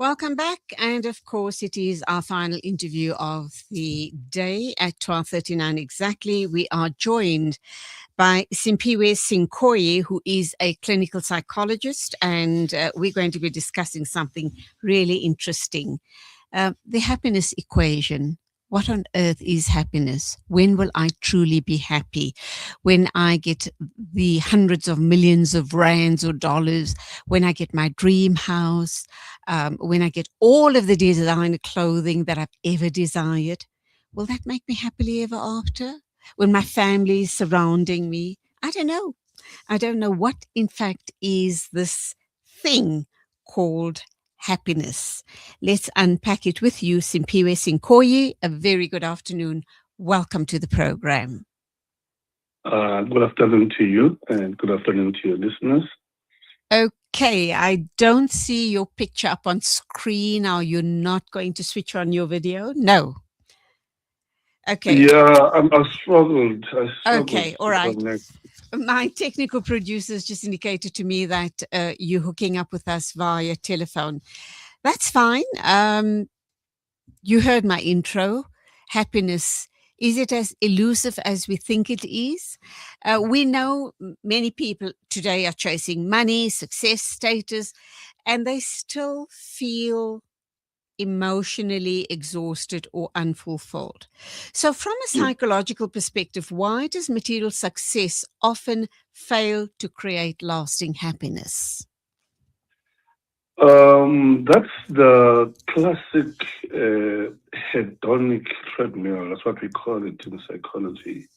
Welcome back. And of course, it is our final interview of the day at 12:39 exactly. We are joined by Simphiwe Sinkoyi, who is a clinical psychologist, and we're going to be discussing something really interesting. The happiness equation. What on earth is happiness? When will I truly be happy? When I get the hundreds of millions of rands or dollars, when I get my dream house, when I get all of the designer clothing that I've ever desired, will that make me happily ever after? When my family is surrounding me? I don't know. I don't know what, in fact, is this thing called happiness. Let's unpack it with you, Simphiwe Sinkoyi. A very good afternoon. Welcome to the program. Good afternoon to you and good afternoon to your listeners. Okay, I don't see your picture up on screen. Are you not going to switch on your video? No. Okay. Yeah, I struggled. Okay, all to right. connect. My technical producers just indicated to me that you're hooking up with us via telephone. That's fine. You heard my intro. Happiness. Is it as elusive as we think it is? We know many people today are chasing money, success, status, and they still feel emotionally exhausted or unfulfilled. So, from a psychological perspective, why does material success often fail to create lasting happiness? That's the classic hedonic treadmill. That's what we call it in psychology.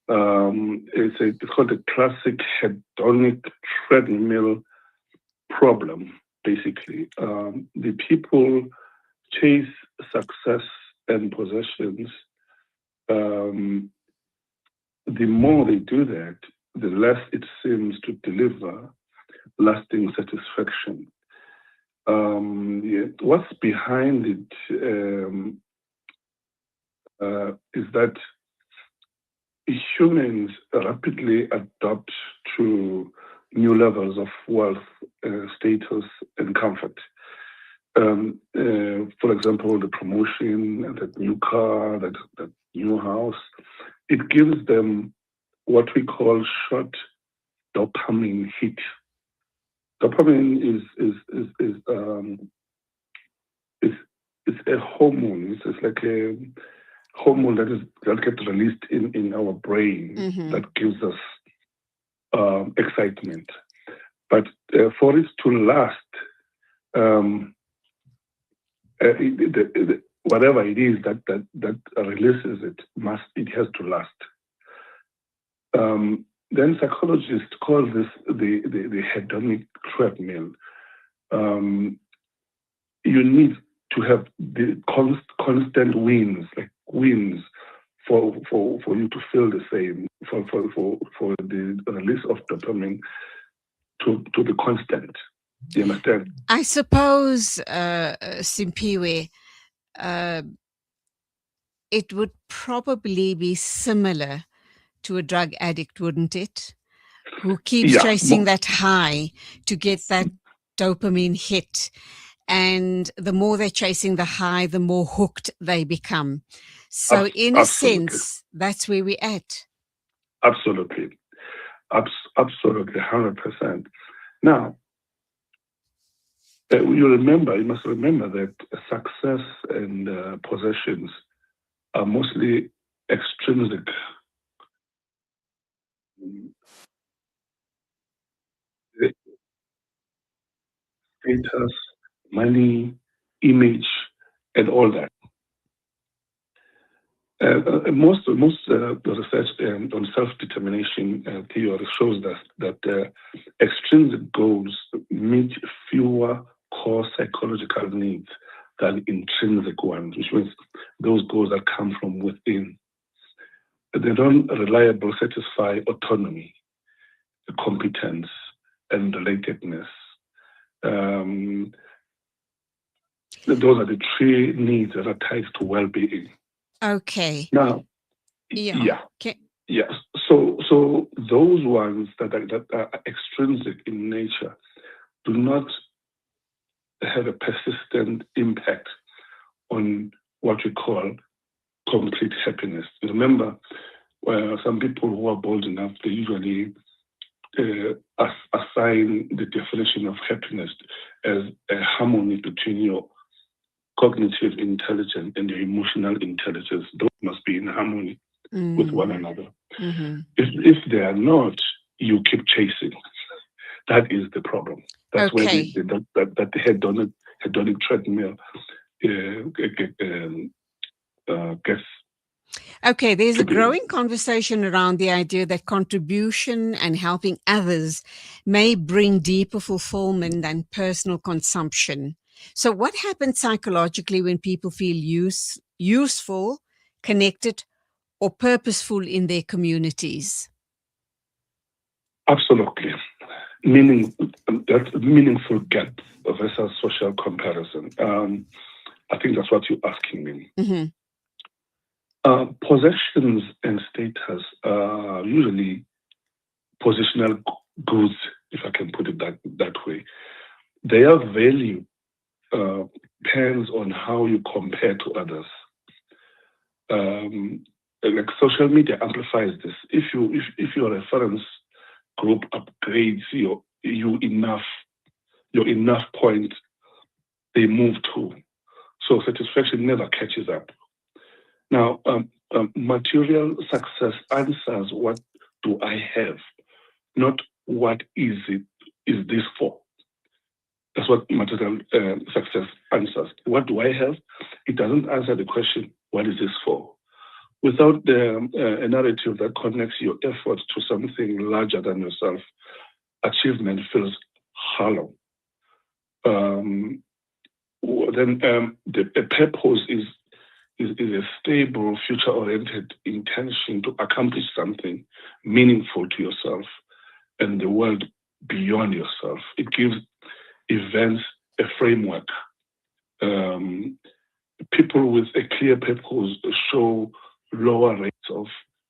It's called the classic hedonic treadmill problem. Basically, the people chase success and possessions. Um, the more they do that, the less it seems to deliver lasting satisfaction. What's behind it is that humans rapidly adapt to new levels of wealth, status, and comfort. For example, the promotion, that new car, that new house, it gives them what we call short dopamine hit. Dopamine is a hormone. It's like a hormone that gets released in our brain Mm-hmm. that gives us excitement. But for it to last, um, whatever it is that releases it has to last. Then psychologists call this the hedonic treadmill. You need to have the constant wins, like wins, for you to feel the same, for the release of dopamine to be constant. Do you understand? I suppose, Simpiwe, uh, it would probably be similar to a drug addict, wouldn't it? Who keeps Yeah. chasing that high to get that dopamine hit. And the more they're chasing the high, the more hooked they become. So, in a Absolutely. sense, that's where we're at. Absolutely. Absolutely. 100%. Now, you must remember that success and possessions are mostly extrinsic. Status, money, image, and all that. The research on self-determination theory shows that extrinsic goals meet fewer core psychological needs than intrinsic ones, which means those goals that come from within. They don't reliably satisfy autonomy, competence, and relatedness. Um, those are the three needs that are tied to well-being. Okay. Now, Yeah. yeah, Okay. yes. So those ones that are extrinsic in nature do not have a persistent impact on what we call complete happiness. Remember, some people who are bold enough, they usually assign the definition of happiness as a harmony between your cognitive intelligence and your emotional intelligence. Those must be in harmony with one another. Mm-hmm. If they are not, you keep chasing. That is the problem. That's where that hedonic treadmill gets. Okay, there's a growing conversation around the idea that contribution and helping others may bring deeper fulfillment than personal consumption. So, what happens psychologically when people feel useful, connected, or purposeful in their communities? Absolutely. That's a meaningful gap versus social comparison. I think that's what you're asking me. Mm-hmm. Possessions and status are usually positional goods, if I can put it that way. Their value depends on how you compare to others. Like social media amplifies this. If your reference group upgrades your enough point, they move to. So satisfaction never catches up. Now, material success answers what do I have, not what is this for. That's what material success answers. What do I have? It doesn't answer the question, what is this for? Without a narrative that connects your effort to something larger than yourself, achievement feels hollow. Then the purpose is a stable, future-oriented intention to accomplish something meaningful to yourself and the world beyond yourself. It gives events a framework. People with a clear purpose show lower rates of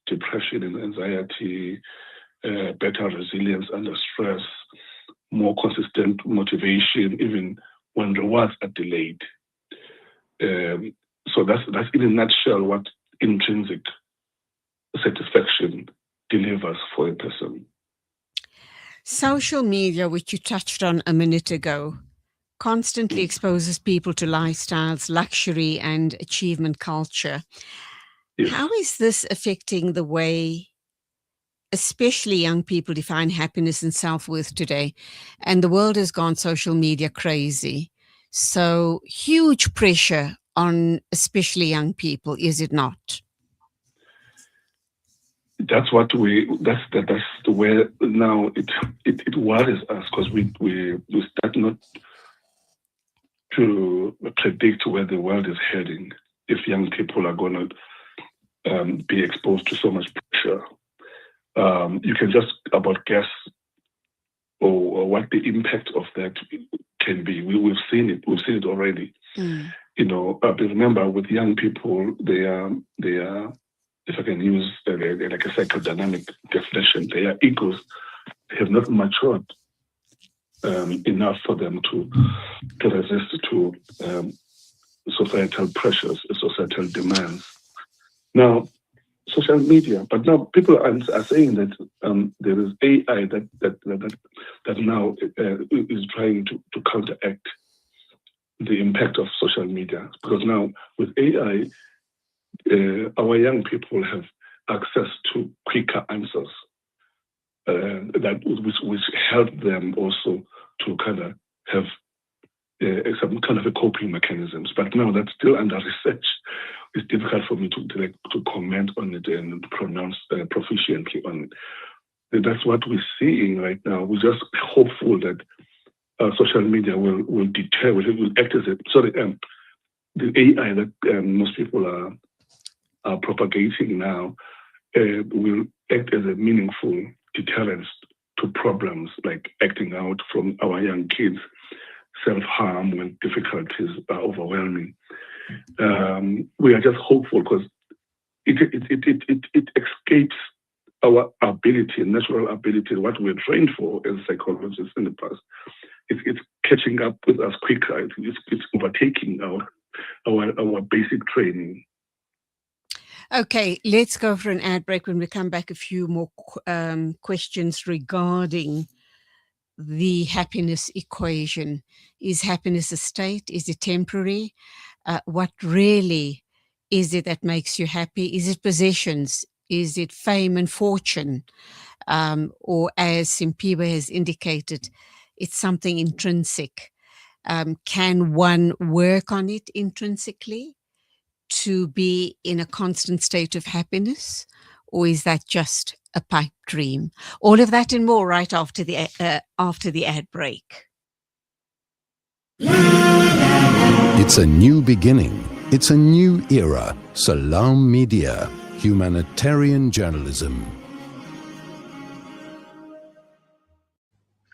depression and anxiety, better resilience under stress, more consistent motivation, even when rewards are delayed. So that's in a nutshell what intrinsic satisfaction delivers for a person. Social media, which you touched on a minute ago, constantly exposes people to lifestyles, luxury, and achievement culture. Yes. How is this affecting the way, especially young people, define happiness and self-worth today? And the world has gone social media crazy. So huge pressure on especially young people, is it not? That's what that's the way now it worries us, because we start not to predict where the world is heading if young people are going to be exposed to so much pressure. You can just about guess or what the impact of that can be. We've seen it. We've seen it already. You know, but remember, with young people, they are, if I can use like a psychodynamic definition, their egos have not matured enough for them to resist to societal pressures, societal demands. Now, social media, but now people are saying that there is AI that now is trying to counteract the impact of social media, because now with AI, our young people have access to quicker answers which help them also to kind of have some kind of a coping mechanisms. But now that's still under research. It's difficult for me to comment on it and pronounce proficiently on it. That's what we're seeing right now. We're just hopeful that social media will deter, will act as the AI that most people are propagating now will act as a meaningful deterrence to problems like acting out from our young kids, self-harm when difficulties are overwhelming. We are just hopeful because it escapes our ability, natural ability, what we're trained for as psychologists in the past. It's catching up with us quicker. It's overtaking our basic training. Okay, let's go for an ad break. When we come back, a few more questions regarding the happiness equation. Is happiness a state? Is it temporary? What really is it that makes you happy? Is it possessions? Is it fame and fortune? Or as Simphiwe has indicated, it's something intrinsic. Can one work on it intrinsically to be in a constant state of happiness? Or is that just a pipe dream? All of that and more right after the ad break. It's a new beginning. It's a new era. Salam Media, humanitarian journalism.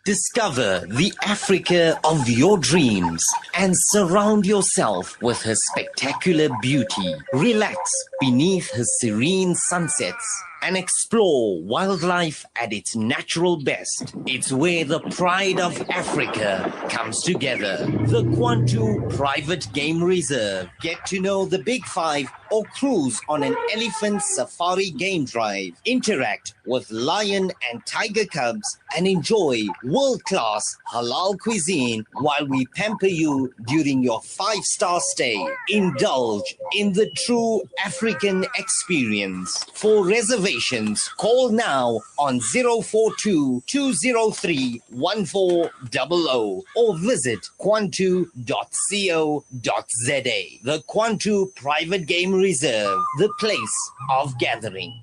Discover the Africa of your dreams and surround yourself with her spectacular beauty. Relax beneath her serene sunsets and explore wildlife at its natural best. It's where the pride of Africa comes together. The Kwantu Private Game Reserve. Get to know the Big Five or cruise on an elephant safari game drive. Interact with lion and tiger cubs and enjoy world-class halal cuisine while we pamper you during your 5-star stay. Indulge in the true African experience. For reservations, call now on 042-203-1400 or visit kwantu.co.za. The Kwantu Private Game Reserve, the place of gathering.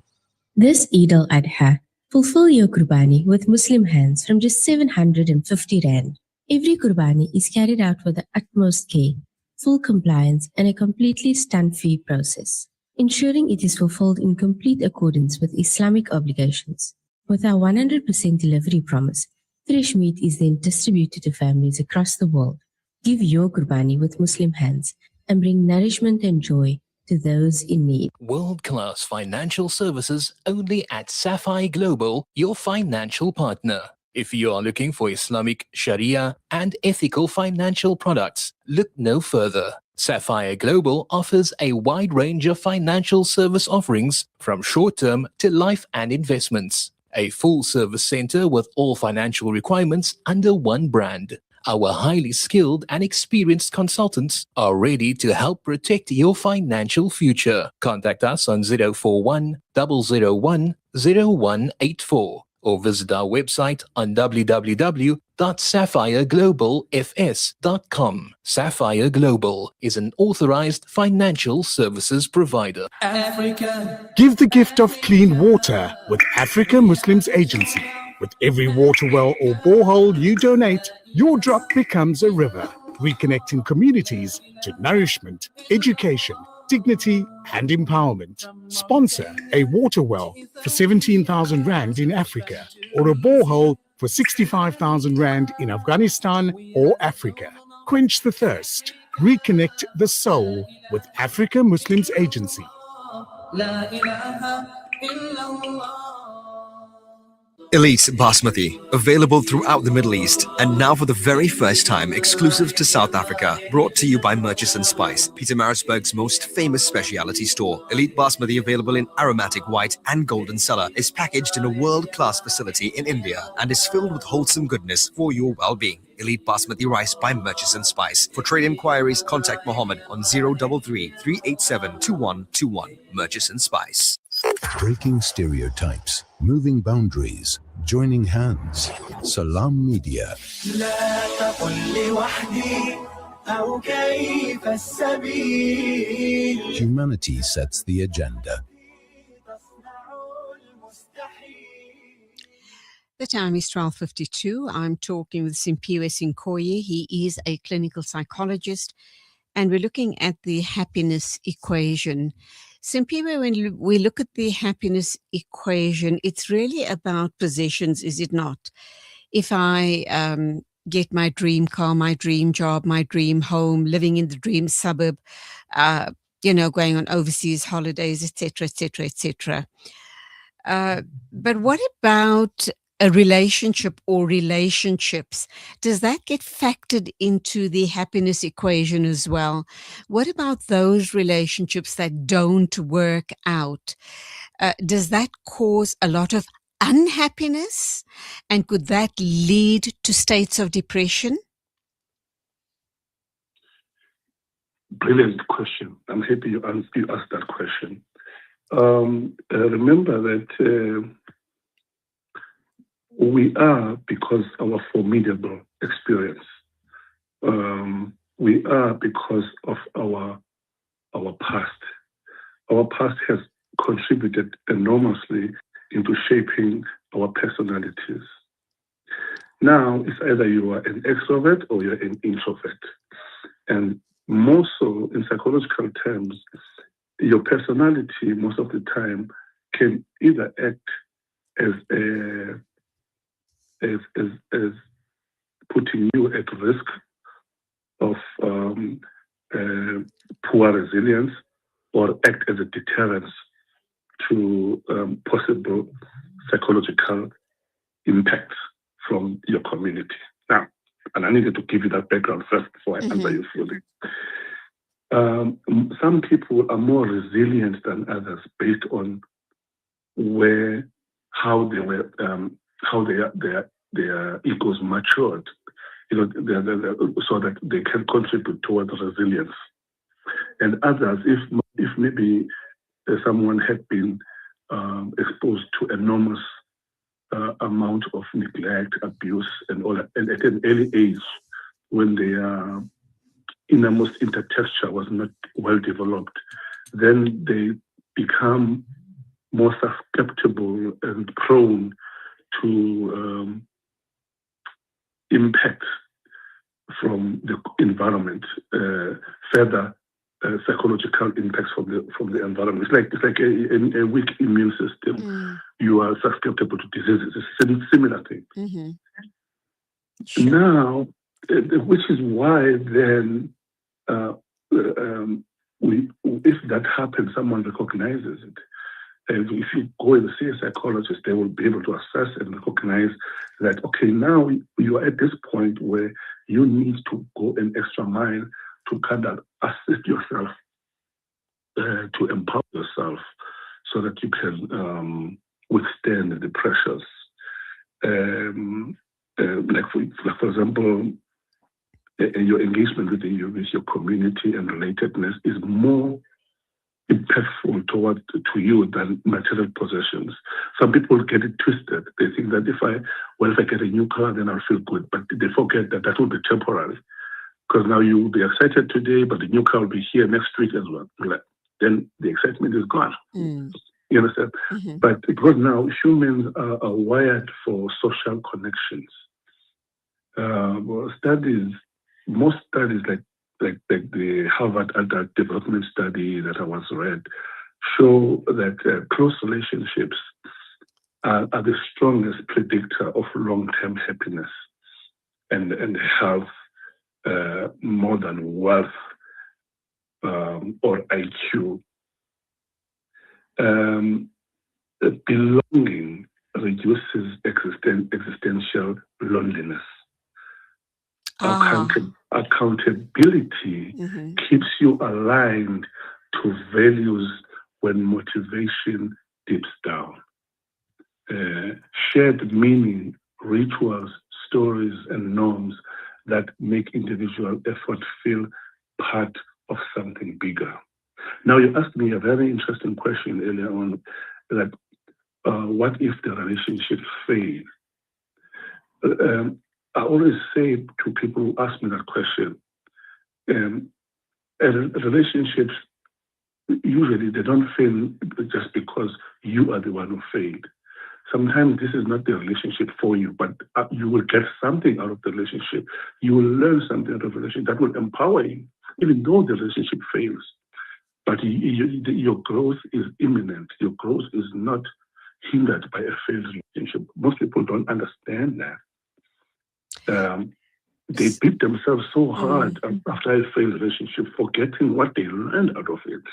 This Eid al-Adha, fulfill your Qurbani with Muslim hands from just 750 Rand. Every Qurbani is carried out with the utmost care, full compliance and a completely stunt-free process, ensuring it is fulfilled in complete accordance with Islamic obligations. With our 100% delivery promise, fresh meat is then distributed to families across the world. Give your Qurbani with Muslim hands and bring nourishment and joy to those in need. World-class financial services only at Sapphire Global, your financial partner. If you are looking for Islamic, Sharia, and ethical financial products, look no further. Sapphire Global offers a wide range of financial service offerings from short-term to life and investments. A full-service center with all financial requirements under one brand. Our highly skilled and experienced consultants are ready to help protect your financial future. Contact us on 041 001 0184 or visit our website on www.sapphireglobalfs.com. Sapphire Global is an authorized financial services provider. Africa. Give the gift of clean water with Africa Muslims Agency. With every water well or borehole you donate, your drop becomes a river, reconnecting communities to nourishment, education, dignity and empowerment. Sponsor a water well for 17,000 Rand in Africa or a borehole for 65,000 Rand in Afghanistan or Africa. Quench the thirst. Reconnect the soul with Africa Muslims Agency. Elite Basmati, available throughout the Middle East and now for the very first time exclusive to South Africa, brought to you by Murchison Spice, Pietermaritzburg's most famous specialty store. Elite Basmati, available in aromatic white and golden cellar, is packaged in a world-class facility in India and is filled with wholesome goodness for your well-being. Elite Basmati rice by Murchison Spice. For trade inquiries, contact Mohammed on 033 387 2121. Murchison Spice. Breaking stereotypes, moving boundaries, joining hands. Salam Media. Humanity sets the agenda. The time is 12:52. I'm talking with Simphiwe Sinkoyi. He is a clinical psychologist, and we're looking at the happiness equation. Simphiwe, when we look at the happiness equation, it's really about possessions, is it not? If I get my dream car, my dream job, my dream home, living in the dream suburb, going on overseas holidays, etc., etc., etc. But what about a relationship or relationships, does that get factored into the happiness equation as well? What about those relationships that don't work out? Does that cause a lot of unhappiness? And could that lead to states of depression? Brilliant question. I'm happy you asked that question. Remember that we are because our formidable experience. We are because of our past. Our past has contributed enormously into shaping our personalities. Now, it's either you are an extrovert or you're an introvert. And more so, in psychological terms, your personality most of the time can either act as putting you at risk of poor resilience, or act as a deterrence to possible psychological impacts from your community. Now, and I needed to give you that background first before I answer you fully. Some people are more resilient than others based on how their egos matured, so that they can contribute towards resilience. And others, if maybe someone had been exposed to enormous amount of neglect, abuse, and all that, and at an early age, when their innermost intertexture was not well developed, then they become more susceptible and prone to impact from the environment, further psychological impacts from the environment. It's like a weak immune system. You are susceptible to diseases. It's a similar thing. Sure. Now, which is why then, if that happens, someone recognizes it. And if you go and see a psychologist, they will be able to assess and recognize that, okay, now you are at this point where you need to go an extra mile to kind of assist yourself, to empower yourself so that you can withstand the pressures. For example, your engagement with your community and relatedness is more impactful to you than material possessions. Some people get it twisted. They think that if I get a new car, then I'll feel good. But they forget that will be temporary. Because now you will be excited today, but the new car will be here next week as well. Then the excitement is gone. You understand? But because now humans are wired for social connections. Most studies like the Harvard Adult Development Study that I once read show that close relationships are the strongest predictor of long-term happiness and health, more than wealth or IQ. Belonging reduces existential loneliness. Accountability keeps you aligned to values when motivation dips down. Shared meaning, rituals, stories, and norms that make individual effort feel part of something bigger. Now, you asked me a very interesting question earlier on, that what if the relationship fails? I always say to people who ask me that question, relationships, usually they don't fail just because you are the one who failed. Sometimes this is not the relationship for you, but you will get something out of the relationship. You will learn something out of the relationship that will empower you, even though the relationship fails. But your growth is imminent. Your growth is not hindered by a failed relationship. Most people don't understand that. They beat themselves so hard after a failed relationship, forgetting what they learned out of it.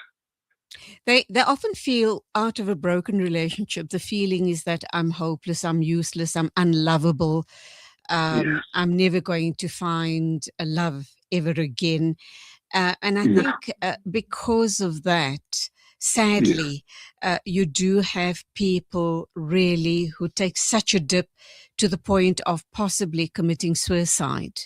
They often feel out of a broken relationship. The feeling is that I'm hopeless, I'm useless, I'm unlovable. Yes, I'm never going to find a love ever again. And I yes, think because of that, yes, sadly, you do have people really who take such a dip to the point of possibly committing suicide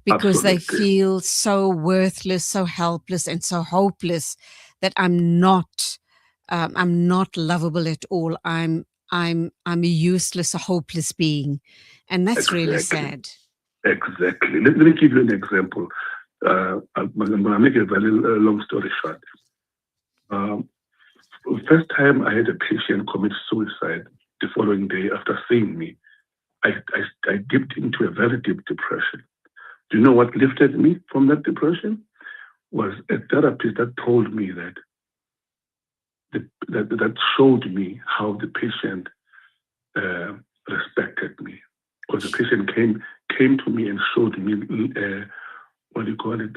because they absolutely. feel so worthless, so helpless, and so hopeless that I'm not lovable at all. I'm a useless, a hopeless being, and that's really Exactly. sad. Exactly. Let me give you an example. I'm going to make a very long story short. Um, First time I had a patient commit suicide the following day after seeing me, I dipped into a very deep depression. Do you know what lifted me from that depression? Was a therapist that told me that showed me how the patient uh, respected me. Because the patient came to me and showed me what do you call it,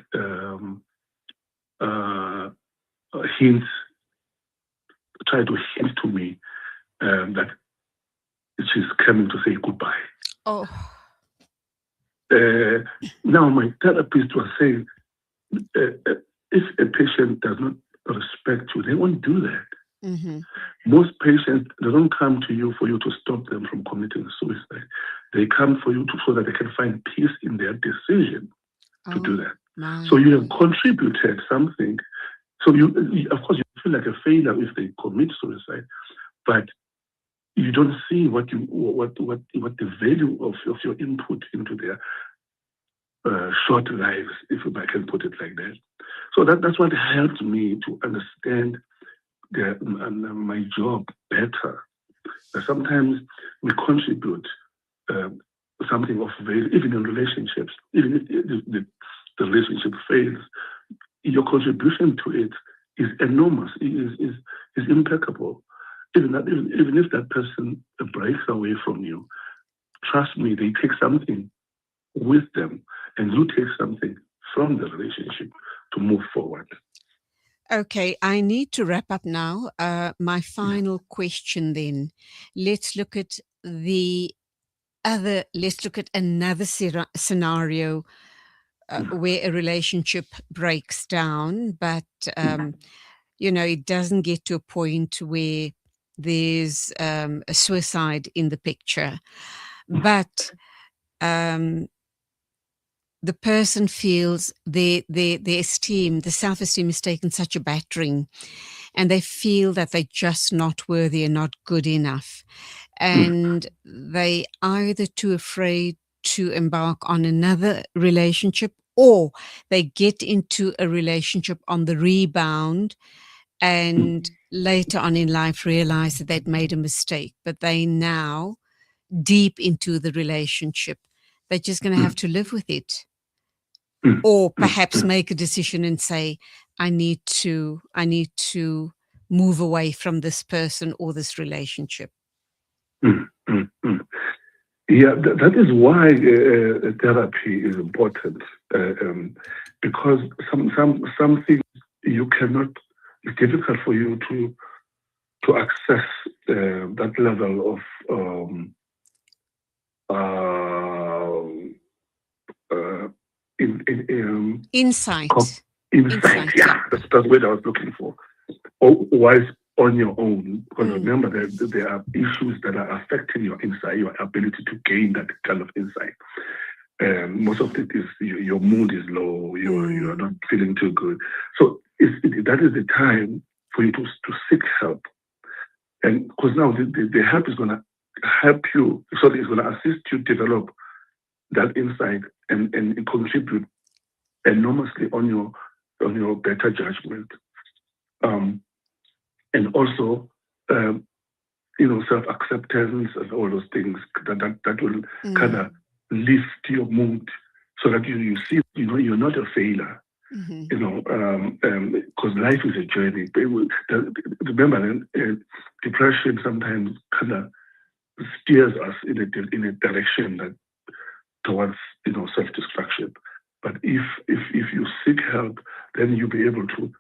uh, hints, tried to hint to me that she's coming to say goodbye. Oh, Now my therapist was saying, if a patient does not respect you, they won't do that. mm-hmm. Most patients, they don't come to you for you to stop them from committing suicide. They come for you so that they can find peace in their decision to do Oh, that. my. So you have contributed something. So you, of course, you feel like a failure if they commit suicide, but you don't see what the value of your input into their short lives, if I can put it like that. So that's what helped me to understand my job better. Sometimes we contribute something of value, even in relationships. Even if the relationship fails, your contribution to it is enormous, is impeccable. Even if that person breaks away from you, trust me, they take something with them, and you take something from the relationship to move forward. Okay, I need to wrap up now. My final question then. Let's look at let's look at another scenario where a relationship breaks down, but, it doesn't get to a point where there's a suicide in the picture. But um, the person feels their esteem, the self-esteem is taken such a battering, and they feel that they're just not worthy and not good enough. And they either too afraid to embark on another relationship, or they get into a relationship on the rebound and later on in life realize that they'd made a mistake, but they now deep into the relationship. They're just going to have to live with it, or perhaps make a decision and say, I need to move away from this person or this relationship. Yeah, that is why therapy is important, because some things you cannot. It's difficult for you to access that level of Insight. insight. Yeah, that's the word I was looking for. Wise on your own, because remember that there are issues that are affecting your insight, your ability to gain that kind of insight. Most of it is your mood is low, you are not feeling too good. So that is the time for you to seek help. And because now the help is going to help you, so it's going to assist you develop that insight and contribute enormously on your better judgment. And also, self-acceptance and all those things that will kind of lift your mood so that you see, you're not a failure. Because life is a journey. Remember, depression sometimes kind of steers us in a direction that towards self-destruction. But if you seek help, then you'll be able to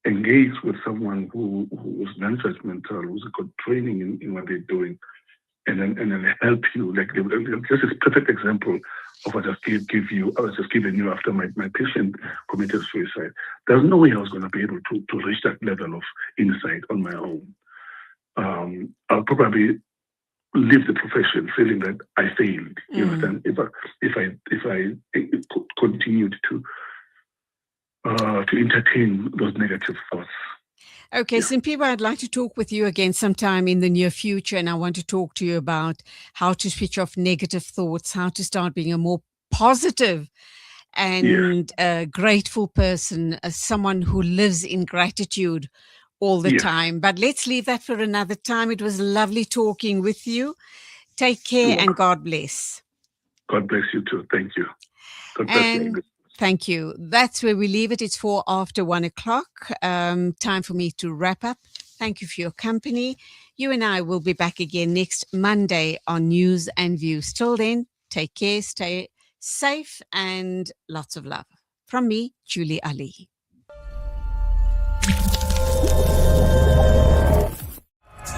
engage with someone who's non-judgmental, who's got training in what they're doing, and then help you. Like this is a perfect example of what I was just giving you after my patient committed suicide. There's no way I was going to be able to reach that level of insight on my own. I'll probably leave the profession feeling that I failed. You understand? If I continued to entertain those negative thoughts. Okay, Simphiwe, I'd like to talk with you again sometime in the near future, and I want to talk to you about how to switch off negative thoughts, how to start being a more positive and grateful person, someone who lives in gratitude all the time. But let's leave that for another time. It was lovely talking with you. Take care and God bless. God bless you too. Thank you. God bless you. Thank you. That's where we leave it. It's 1:04. Time for me to wrap up. Thank you for your company. You and I will be back again next Monday on News and Views. Till then, take care, stay safe, and lots of love. From me, Julie Ali.